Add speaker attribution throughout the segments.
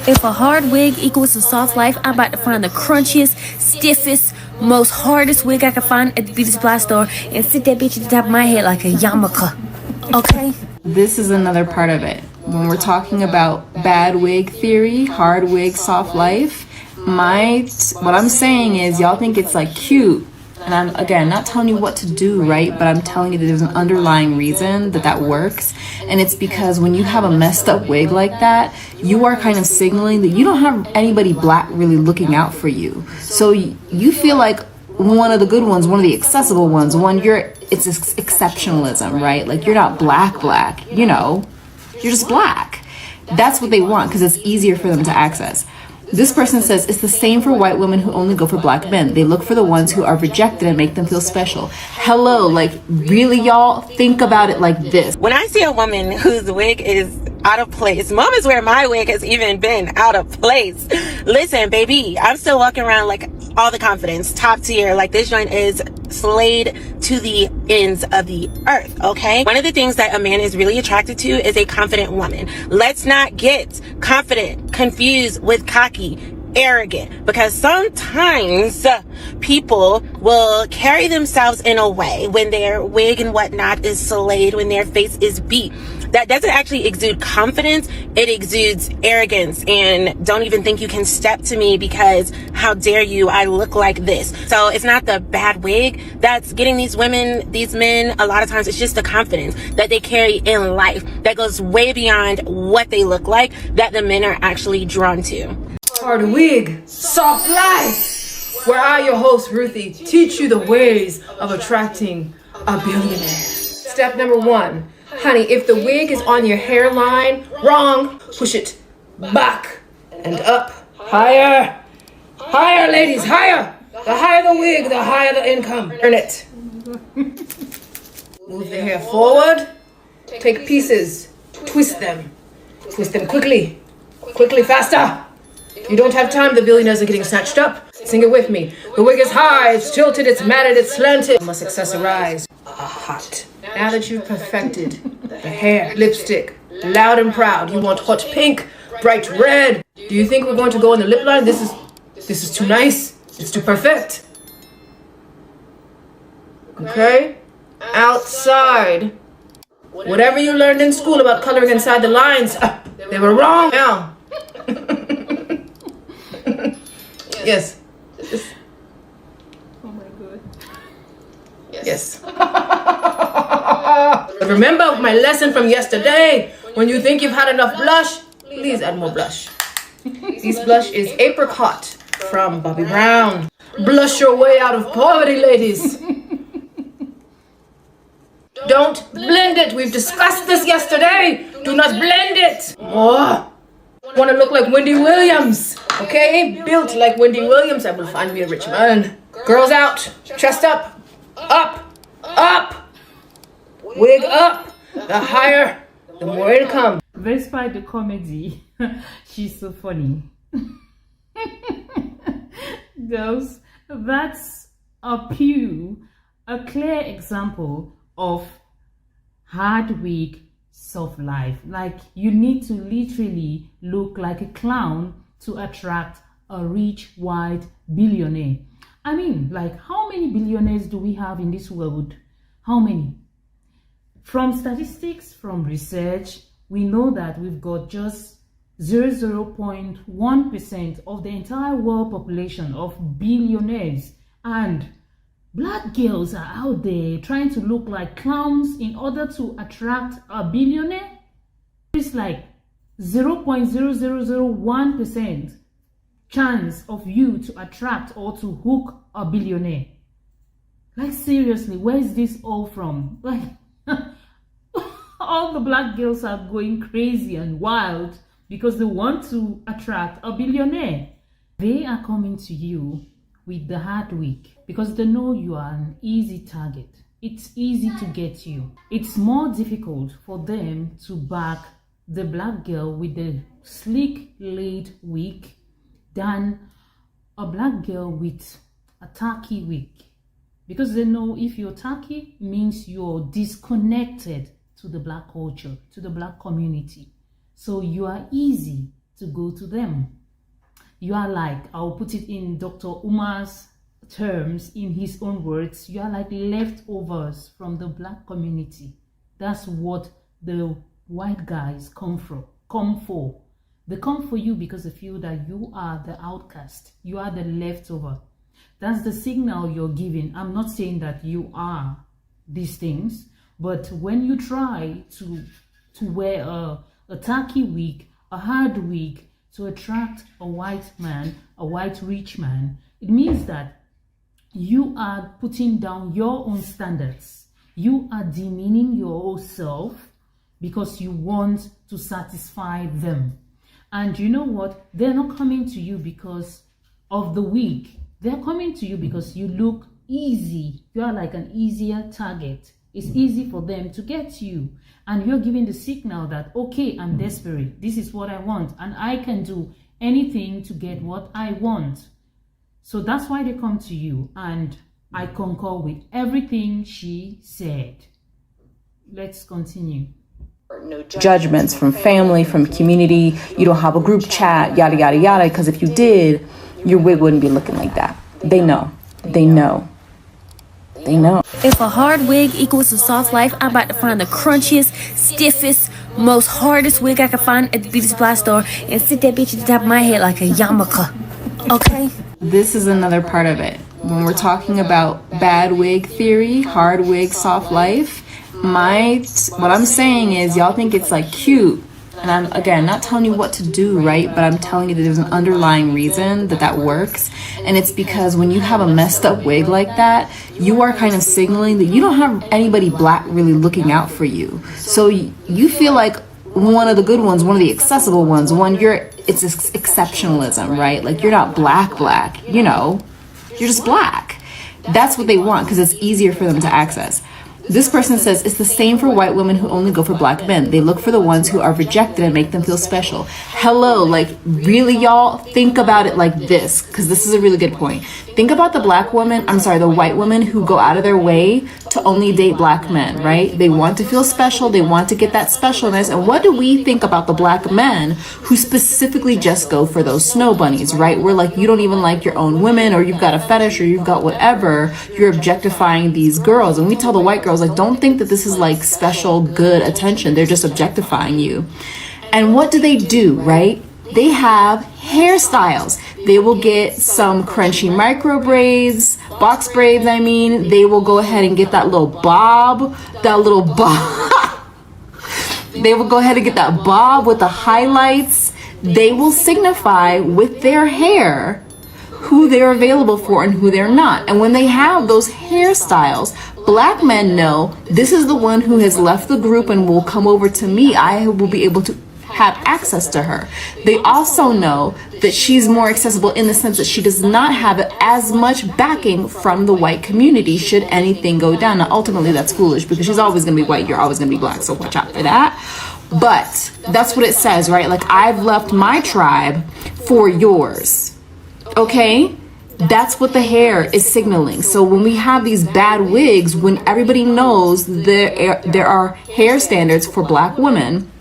Speaker 1: If a hard wig equals a soft life, I'm about to find the crunchiest, stiffest, most hardest wig I can find at the beauty supply store and sit that bitch at the top of my head like a yarmulke. Okay?
Speaker 2: This is another part of it. When we're talking about bad wig theory, hard wig, soft life, what I'm saying is y'all think it's like cute. And I'm, again, not telling you what to do, right? But I'm telling you that there's an underlying reason that works. And it's because when you have a messed up wig like that, you are kind of signaling that you don't have anybody black really looking out for you. So you feel like one of the good ones, one of the accessible ones, it's exceptionalism, right? Like you're not black, you know, you're just black. That's what they want because it's easier for them to access. This person says it's the same for white women who only go for black men. They look for the ones who are rejected and make them feel special. Hello, like really, y'all? Think about it like this.
Speaker 3: When I see a woman whose wig is out of place, moments where my wig has even been out of place, listen, baby, I'm still walking around like all the confidence, top tier, like this joint is slayed to the ends of the earth, okay? One of the things that a man is really attracted to is a confident woman. Let's not get confident confused with cocky, arrogant, because sometimes people will carry themselves in a way when their wig and whatnot is slayed, when their face is beat, that doesn't actually exude confidence. It exudes arrogance and don't even think you can step to me because how dare you, I look like this. So it's not the bad wig that's getting these women, these men, a lot of times it's just the confidence that they carry in life that goes way beyond what they look like that the men are actually drawn to.
Speaker 4: Hard wig, soft life. Where I, your host Ruthie, teach you the ways of attracting a billionaire. Step number 1. Honey, if the wig is on your hairline, wrong, push it back and up. Higher. Higher, ladies, higher. The higher the wig, the higher the income. Earn it. Move the hair forward. Take pieces. Twist them. Twist them quickly. Quickly, faster. You don't have time, the billionaires are getting snatched up. Sing it with me. The wig is high, it's tilted, it's matted, it's slanted. You must accessorize hot. Now that you've perfected the hair, lipstick, loud and proud, you want hot pink, bright red. Do you think we're going to go on the lip line? This is too nice. It's too perfect. Okay? Outside. Whatever you learned in school about coloring inside the lines, they were wrong. Now. Yes.
Speaker 5: Oh my god.
Speaker 4: Yes. Remember my lesson from yesterday. When you think you've had enough blush, please add more blush. This blush is Apricot from Bobbi Brown. Blush your way out of poverty, ladies. Don't blend it. We've discussed this yesterday. Do not blend it. Oh. Want to look like Wendy Williams, okay? Built like Wendy Williams, I will find me a rich man. Girls out, chest up, up, up, wig up. The higher, the more income.
Speaker 5: Despite the comedy, she's so funny. Girls, that's a clear example of hard wig, soft life. Like you need to literally look like a clown to attract a rich white billionaire. I mean, like how many billionaires do we have in this world? How many? From statistics, from research, we know that we've got just 0.1% of the entire world population of billionaires, and black girls are out there trying to look like clowns in order to attract a billionaire. It's like 0.0001% chance of you to attract or to hook a billionaire. Like seriously, where is this all from? Like all the black girls are going crazy and wild because they want to attract a billionaire. They are coming to you with the hard wig because they know you are an easy target. It's easy to get you. It's more difficult for them to back the black girl with the sleek laid wig than a black girl with a tacky wig, because they know if you're tacky means you're disconnected to the black culture, to the black community. So you are easy to go to them. You are like, I'll put it in Dr. Umar's terms, in his own words, you are like leftovers from the black community. That's what the white guys come for. They come for you because they feel that you are the outcast. You are the leftover. That's the signal you're giving. I'm not saying that you are these things, but when you try to wear a tacky wig, a hard wig, to attract a white man, a white rich man, it means that you are putting down your own standards. You are demeaning your own self because you want to satisfy them. And you know what? They're not coming to you because of the wig. They're coming to you because you look easy. You are like an easier target. It's easy for them to get you. And you're giving the signal that, okay, I'm desperate. This is what I want. And I can do anything to get what I want. So that's why they come to you. And I concur with everything she said. Let's continue.
Speaker 2: Judgments from family, from community. You don't have a group chat, yada, yada, yada. Because if you did, your wig wouldn't be looking like that. They know. They know. They know.
Speaker 1: If a hard wig equals a soft life, I'm about to find the crunchiest, stiffest, most hardest wig I can find at the beauty supply store and sit that bitch at the top of my head like a yarmulke. Okay?
Speaker 2: This is another part of it. When we're talking about bad wig theory, hard wig, soft life, what I'm saying is y'all think it's like cute. And I'm, again, not telling you what to do, right? But I'm telling you that there's an underlying reason that works. And it's because when you have a messed up wig like that, you are kind of signaling that you don't have anybody black really looking out for you. So you feel like one of the good ones, one of the accessible ones, it's exceptionalism, right? Like you're not black, you know, you're just black. That's what they want because it's easier for them to access. This person says it's the same for white women who only go for black men. They look for the ones who are rejected and make them feel special. Hello, like really, y'all, think about it like this, because this is a really good point. Think about the white women who go out of their way to only date black men, right? They want to feel special. They want to get that specialness. And what do we think about the black men who specifically just go for those snow bunnies, right? We're like, you don't even like your own women, or you've got a fetish, or you've got whatever. You're objectifying these girls. And we tell the white girls, like, don't think that this is like special good attention. They're just objectifying you. And what do, right? They have hairstyles. They will get some crunchy micro braids, box braids, I mean. They will go ahead and get that little bob. They will go ahead and get that bob with the highlights. They will signify with their hair who they're available for and who they're not. And when they have those hairstyles, black men know this is the one who has left the group and will come over to me. I will be able to have access to her. They also know that she's more accessible in the sense that she does not have as much backing from the white community should anything go down. Now, ultimately, that's foolish because she's always going to be white. You're always going to be black. So watch out for that. But that's what it says, right? Like, I've left my tribe for yours. Okay? That's what the hair is signaling. So when we have these bad wigs, when everybody knows there are hair standards for black women,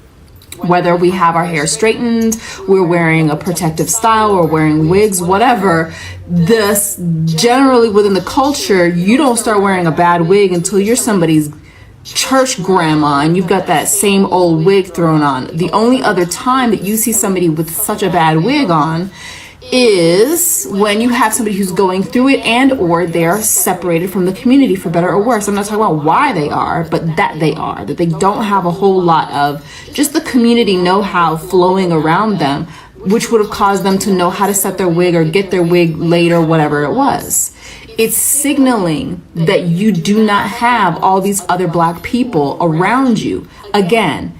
Speaker 2: whether we have our hair straightened, we're wearing a protective style, or wearing wigs, whatever, this generally within the culture, you don't start wearing a bad wig until you're somebody's church grandma and you've got that same old wig thrown on. The only other time that you see somebody with such a bad wig on is when you have somebody who's going through it and or they're separated from the community for better or worse. I'm not talking about why they are, but that they don't have a whole lot of just the community know-how flowing around them, which would have caused them to know how to set their wig or get their wig laid or whatever it was. It's signaling that you do not have all these other black people around you. Again,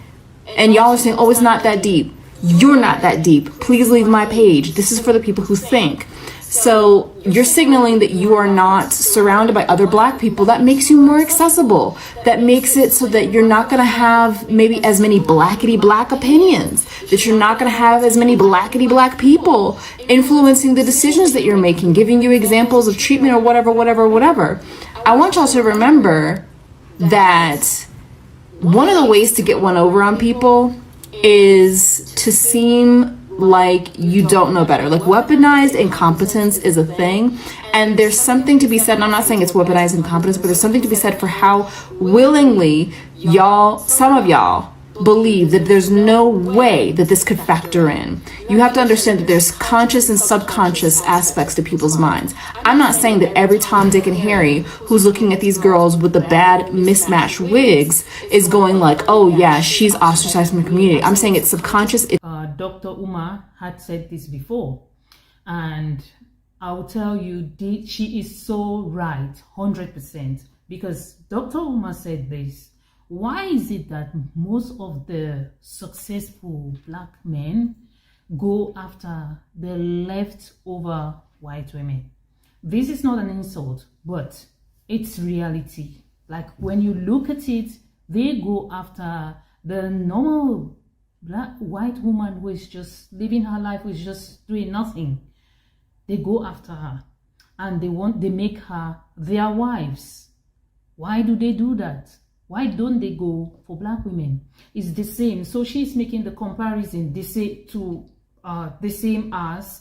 Speaker 2: and y'all are saying, oh, it's not that deep. You're not that deep. Please leave my page. This is for the people who think. So you're signaling that you are not surrounded by other black people. That makes you more accessible. That makes it so that you're not going to have maybe as many blackety black opinions, that you're not going to have as many blackety black people influencing the decisions that you're making, giving you examples of treatment or whatever. I want y'all to remember that one of the ways to get one over on people is to seem like you don't know better. Like weaponized incompetence is a thing, and there's something to be said, and I'm not saying it's weaponized incompetence, but there's something to be said for how willingly some of y'all believe that there's no way that this could factor in. You have to understand that there's conscious and subconscious aspects to people's minds. I'm not saying that every Tom, Dick, and Harry who's looking at these girls with the bad mismatched wigs is going like, oh yeah, she's ostracized from the community. I'm saying it's subconscious.
Speaker 5: Dr. Uma had said this before, and I'll tell you, she is so right, 100%, because Dr. Uma said this. Why is it that most of the successful black men go after the leftover white women? This is not an insult, but it's reality. Like when you look at it, they go after the normal white woman who is just living her life, who is just doing nothing. They go after her and they make her their wives. Why do they do that? Why don't they go for black women? It's the same. So she's making the comparison the same as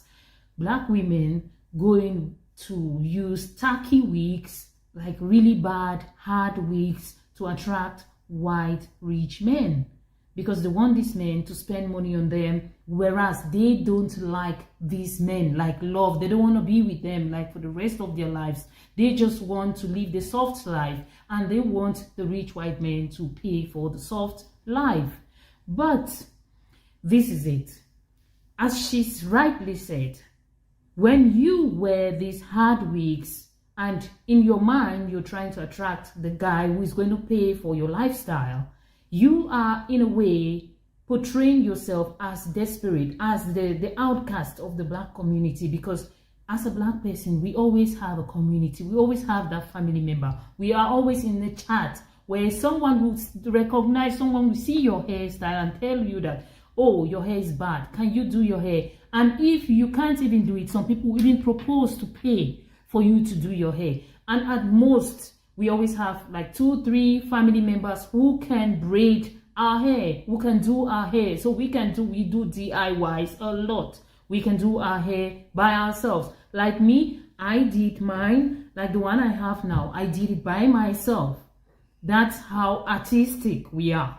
Speaker 5: black women going to use tacky wigs, like really bad, hard wigs, to attract white rich men, because they want these men to spend money on them, whereas they don't like these men, like love. They don't want to be with them like for the rest of their lives. They just want to live the soft life, and they want the rich white men to pay for the soft life. But this is it. As she's rightly said, when you wear these hard wigs and in your mind you're trying to attract the guy who is going to pay for your lifestyle, you are in a way portraying yourself as desperate, as the outcast of the black community, because as a black person, we always have a community. We always have that family member. We are always in the chat where someone will recognize, someone will see your hairstyle and tell you that, oh, your hair is bad. Can you do your hair? And if you can't even do it, some people will even propose to pay for you to do your hair. And at most, we always have like 2-3 family members who can braid our hair, who can do our hair. So we do DIYs a lot. We can do our hair by ourselves. Like me, I did mine, like the one I have now. I did it by myself. That's how artistic we are.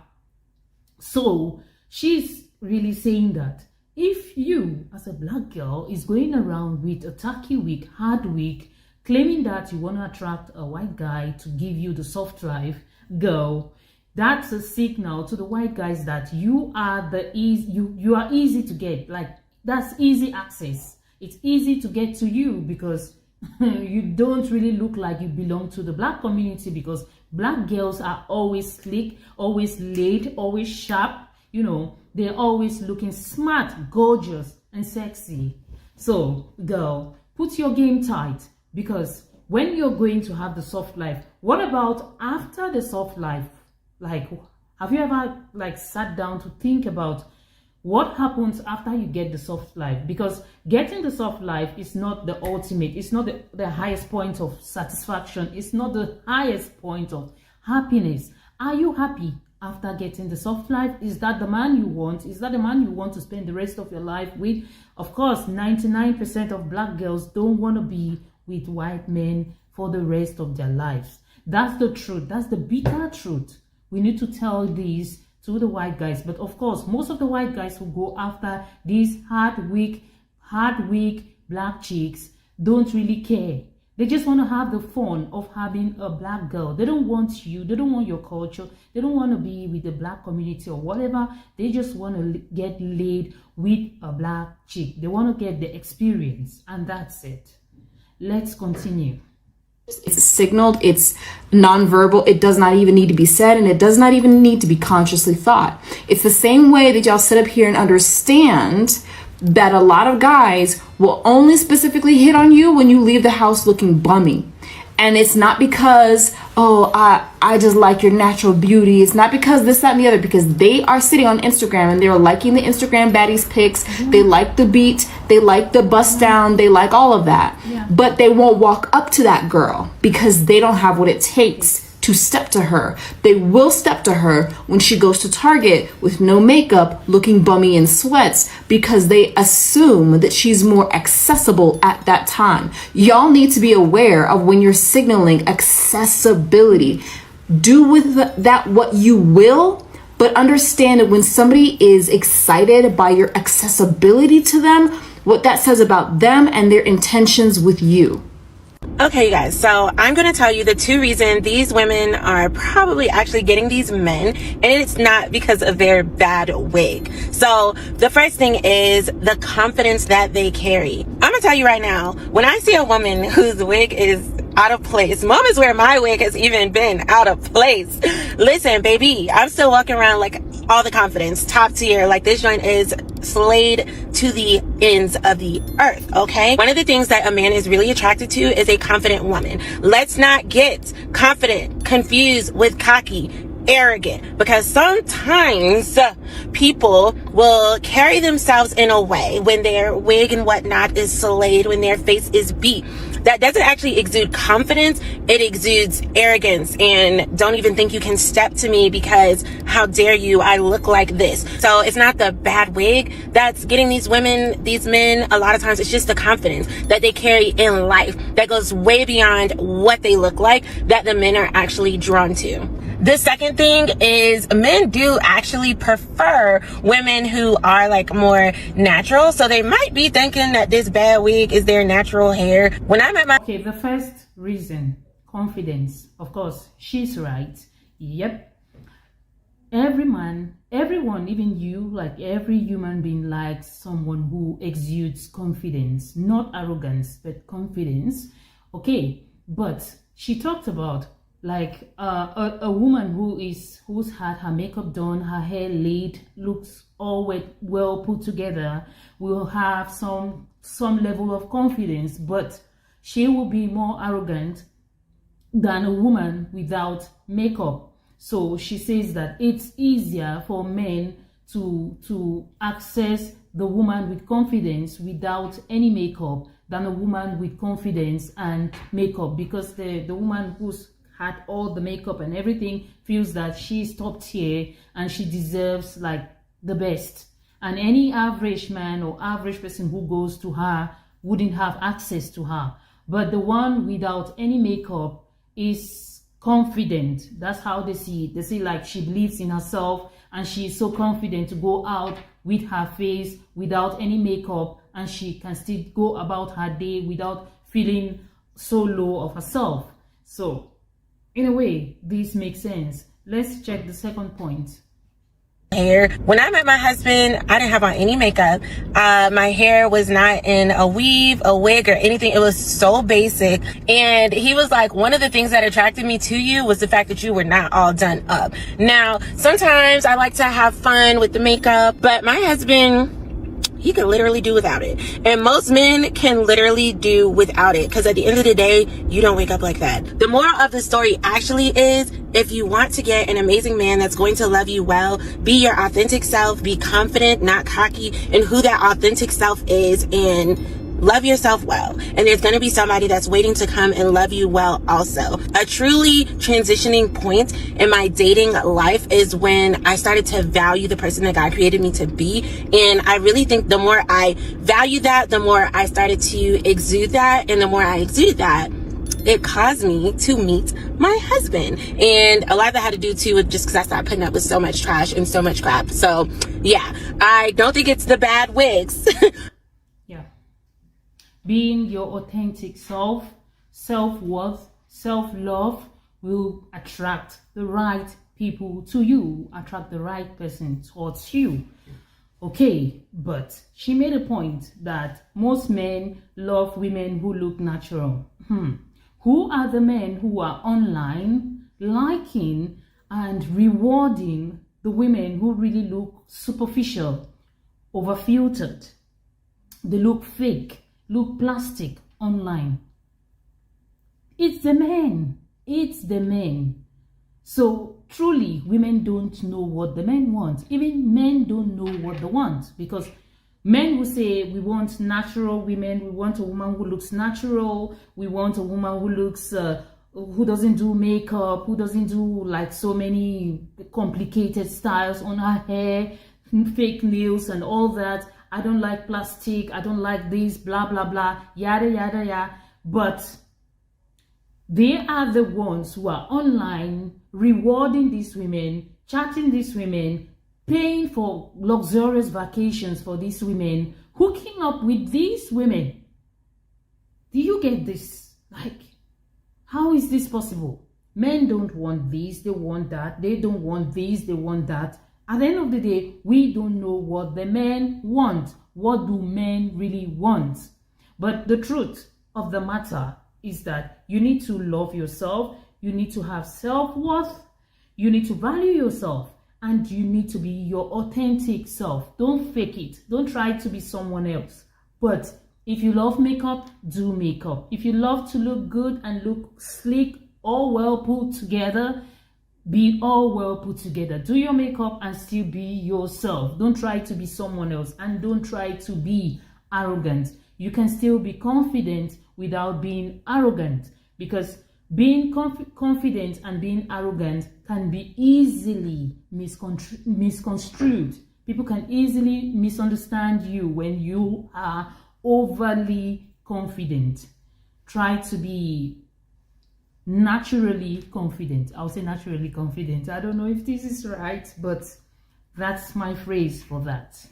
Speaker 5: So she's really saying that if you, as a black girl, is going around with a tacky wig, hard wig, claiming that you want to attract a white guy to give you the soft life, girl, that's a signal to the white guys that you are you are easy to get. Like, that's easy access. It's easy to get to you because you don't really look like you belong to the black community, because black girls are always slick, always laid, always sharp. You know, they're always looking smart, gorgeous, and sexy. So, girl, put your game tight, because when you're going to have the soft life, what about after the soft life? Like, have you ever sat down to think about what happens after you get the soft life? Because getting the soft life is not the ultimate. It's not the highest point of satisfaction. It's not the highest point of happiness. Are you happy after getting the soft life? Is that the man you want? Is that the man you want to spend the rest of your life with? Of course, 99% of black girls don't want to be with white men for the rest of their lives. That's the truth. That's the bitter truth. We need to tell these to the white guys. But of course, most of the white guys who go after these hard wig black chicks don't really care. They just want to have the fun of having a black girl. They don't want you. They don't want your culture. They don't want to be with the black community or whatever. They just want to get laid with a black chick. They want to get the experience, and that's it. Let's continue.
Speaker 2: It's signaled, it's nonverbal, it does not even need to be said, and it does not even need to be consciously thought. It's the same way that y'all sit up here and understand that a lot of guys will only specifically hit on you when you leave the house looking bummy. And it's not because, oh, I just like your natural beauty. It's not because this, that, and the other, because they are sitting on Instagram and they're liking the Instagram baddies pics. Mm-hmm. They like the beat. They like the bust down. They like all of that. Yeah. But they won't walk up to that girl because they don't have what it takes to step to her. They will step to her when she goes to Target with no makeup, looking bummy in sweats, because they assume that she's more accessible at that time. Y'all need to be aware of when you're signaling accessibility. Do with that what you will, but understand that when somebody is excited by your accessibility to them, what that says about them and their intentions with you.
Speaker 3: Okay, you guys, so I'm going to tell you the 2 reasons these women are probably actually getting these men, and it's not because of their bad wig. So the first thing is the confidence that they carry. I'm going to tell you right now, when I see a woman whose wig is out of place, moments where my wig has even been out of place, listen, baby, I'm still walking around like all the confidence, top tier, like this joint is slayed to the ends of the earth. Okay, one of the things that a man is really attracted to is a confident woman. Let's not get confident confused with cocky, arrogant, because sometimes people will carry themselves in a way when their wig and whatnot is slayed, when their face is beat, that doesn't actually exude confidence. It exudes arrogance and don't even think you can step to me because how dare you, I look like this. So it's not the bad wig that's getting these women, these men, a lot of times it's just the confidence that they carry in life that goes way beyond what they look like, that the men are actually drawn to. The second thing is men do actually prefer women who are like more natural. So they might be thinking that this bad wig is their natural hair. When I met my...
Speaker 5: Okay, the first reason, confidence. Of course, she's right. Yep. Every man, everyone, even you, like every human being likes someone who exudes confidence, not arrogance, but confidence. Okay, but she talked about like a woman who's had her makeup done, her hair laid, looks all well put together, will have some level of confidence, but she will be more arrogant than a woman without makeup. So she says that it's easier for men to access the woman with confidence without any makeup than a woman with confidence and makeup, because the woman who's had all the makeup and everything feels that she's top tier and she deserves like the best, and any average man or average person who goes to her wouldn't have access to her. But the one without any makeup is confident. That's how they see it. They see like she believes in herself and she's so confident to go out with her face without any makeup, and she can still go about her day without feeling so low of herself. So in a way, this makes sense. Let's check the second point.
Speaker 3: Hair. When I met my husband, I didn't have on any makeup. My hair was not in a weave, a wig, or anything. It was so basic. And he was like, one of the things that attracted me to you was the fact that you were not all done up. Now, sometimes I like to have fun with the makeup, but my husband, he can literally do without it. And most men can literally do without it, because at the end of the day, you don't wake up like that. The moral of the story actually is, if you want to get an amazing man that's going to love you well, be your authentic self, be confident, not cocky, in who that authentic self is, and love yourself well. And there's going to be somebody that's waiting to come and love you well also. A truly transitioning point in my dating life is when I started to value the person that God created me to be. And I really think the more I value that, the more I started to exude that. And the more I exuded that, it caused me to meet my husband. And a lot of that had to do too with just because I started putting up with so much trash and so much crap. So yeah, I don't think it's the bad wigs.
Speaker 5: Yeah. Being your authentic self, self-worth, self-love will attract the right people to you, attract the right person towards you. Okay, but she made a point that most men love women who look natural. Who are the men who are online liking and rewarding the women who really look superficial, overfiltered? They look fake, look plastic online. It's the men. It's the men. So truly, women don't know what the men want. Even men don't know what they want, because men will say, we want natural women. We want a woman who looks natural. We want a woman who looks who doesn't do makeup, who doesn't do like so many complicated styles on her hair, fake nails and all that. I don't like plastic, I don't like this, blah blah blah, yada yada yada. But they are the ones who are online rewarding these women, chatting these women, paying for luxurious vacations for these women, hooking up with these women. Do you get this? Like, how is this possible? Men don't want this, they want that. They don't want this, they want that. At the end of the day, we don't know what the men want. What do men really want? But the truth of the matter is that you need to love yourself, you need to have self-worth, you need to value yourself, and you need to be your authentic self. Don't fake it. Don't try to be someone else. But if you love makeup, do makeup. If you love to look good and look sleek, all well put together, be all well put together. Do your makeup and still be yourself. Don't try to be someone else, and don't try to be arrogant. You can still be confident without being arrogant, because being confident and being arrogant can be easily misconstrued. People can easily misunderstand you when you are overly confident. Try to be naturally confident. I'll say naturally confident. I don't know if this is right, but that's my phrase for that.